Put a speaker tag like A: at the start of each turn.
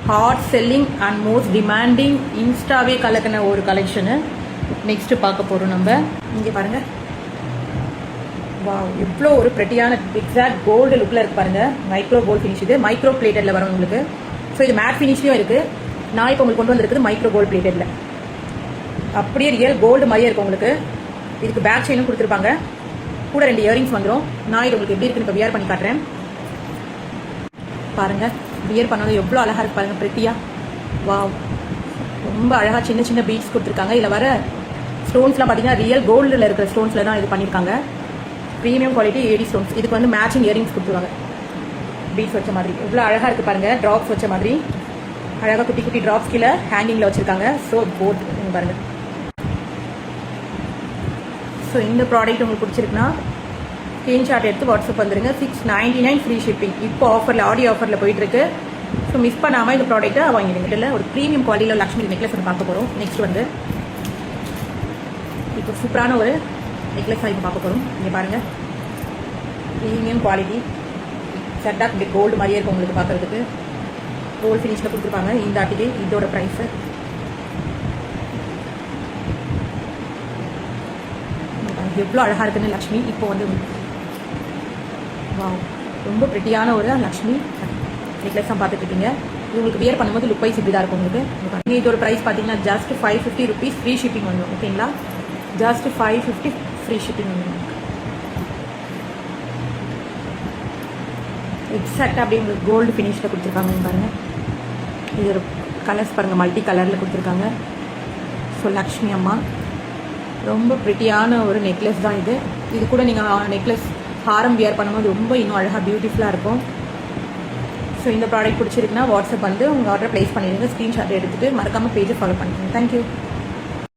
A: Hot selling and most demanding இன்ஸ்டாவே கலக்கின ஒரு கலெக்ஷனு நெக்ஸ்ட் பார்க்க போகிறோம். நம்ம இங்கே பாருங்கள், வா எவ்வளோ ஒரு ப்ரெட்டியான எக்ஸாக்ட் கோல்டு லுக்கில் இருக்கு பாருங்கள். மைக்ரோ கோல்டு ஃபினிஷ், இது மைக்ரோ பிளேட்டடில் வரும் உங்களுக்கு. ஸோ இது மேட் ஃபினிஷ்லையும் இருக்குது. நான் இப்போ உங்களுக்கு கொண்டு வந்திருக்குது மைக்ரோ கோல்டு பிளேட்டடில். அப்படியே ரியல் கோல்டு மாதிரியே இருக்கும் உங்களுக்கு. இதுக்கு பேக் செயினும் கொடுத்துருப்பாங்க, கூட 2 இயரிங்ஸ் வந்துடும். நான் இது உங்களுக்கு எப்படி இருக்குன்னு இப்போ வியர் பண்ணி காட்டுறேன் பாருங்கள். வியர் பண்ணது எவ்வளோ அழகாக இருக்கு பாருங்கள், ப்ரெட்டியாக. வா ரொம்ப அழகாக சின்ன சின்ன பீட்ஸ் கொடுத்துருக்காங்க. இதில் வர ஸ்டோன்ஸ்லாம் பார்த்தீங்கன்னா ரியல் கோல்டில் இருக்கிற ஸ்டோன்ஸில் தான் இது பண்ணியிருக்காங்க. Premium quality AD stones. இதுக்கு வந்து மேட்சிங் இயரிங்ஸ் கொடுத்துருவாங்க, பீட்ஸ் வச்ச மாதிரி. எவ்வளோ அழகாக இருக்குது பாருங்கள், ட்ராப்ஸ் வச்ச மாதிரி அழகாக குட்டி குட்டி ட்ராப்ஸ் கீழே ஹேங்கிங்கில் வச்சுருக்காங்க. ஸோ போட் பாருங்கள். ஸோ இந்த ப்ராடக்ட் உங்களுக்கு பிடிச்சிருக்குன்னா ஸ்க்ரீன்ஷாட் எடுத்து வாட்ஸ்அப் வந்துடுங்க. 699 ஃப்ரீ ஷிப்பிங். இப்போ ஆஃபரில், ஆடியோ ஆஃபரில் போயிட்டுருக்கு. ஸோ மிஸ் பண்ணாமல் இந்த ப்ராடக்ட்டை வாங்கிடுங்க. இல்லை ஒரு ப்ரீமியம் குவாலிட்டியில் லக்ஷ்மி நெக்லஸ் ஒன்று பார்க்க போகிறோம். நெக்ஸ்ட் வந்து இப்போ சூப்பரான ஒரு நெக்லஸ் இப்போ பார்க்க போகிறோம். இங்கே பாருங்கள், ப்ரீமியம் குவாலிட்டி செட்டாக இப்படி கோல்டு மாதிரியே இருக்கும் உங்களுக்கு பார்க்குறதுக்கு. கோல்டு ஃபினிஷில் கொடுத்துருப்பாங்க. இந்த ஆட்டிக்கு இதோட ப்ரைஸு எவ்வளோ அழகாக இருக்குன்னு லக்ஷ்மி. இப்போ வந்து வா ரொம்ப ப்ரெட்டியான ஒரு லக்ஷ்மி நெக்லஸ் தான் பார்த்துட்டு இருக்கீங்க. உங்களுக்கு வியர் பண்ணும்போது லுக் வைஸ் இப்படி தான் இருக்கும் உங்களுக்கு. இதோட ப்ரைஸ் பார்த்தீங்கன்னா ஜஸ்ட் 550 rupees ஃப்ரீ ஷிப்பிங் வந்துடும். ஓகேங்களா, ஜஸ்ட் 550 ஃப்ரீ ஷிப்பிங் வந்துடும். எக்ஸாக்டாக அப்படியே உங்களுக்கு கோல்டு ஃபினிஷில் கொடுத்துருக்காங்க பாருங்கள். இது ஒரு கலர்ஸ் பாருங்கள், மல்டி கலரில் கொடுத்துருக்காங்க. ஸோ லக்ஷ்மி அம்மா ரொம்ப ப்ரிட்டியான ஒரு நெக்லஸ் தான் இது. இது கூட நீங்கள் நெக்லஸ் ஹாரம் வியர் பண்ணும்போது ரொம்ப இன்னும் அழகாக பியூட்டிஃபுல்லாக இருக்கும். ஸோ இந்த ப்ராடக்ட் பிடிச்சிருக்குன்னா வாட்ஸ்அப் வந்து உங்கள் ஆர்டர் ப்ளேஸ் பண்ணிடுங்க. ஸ்க்ரீன்ஷாட் எடுத்துகிட்டு மறக்காமல் பேஜை ஃபாலோ பண்ணிக்கோங்க. தேங்க்யூ.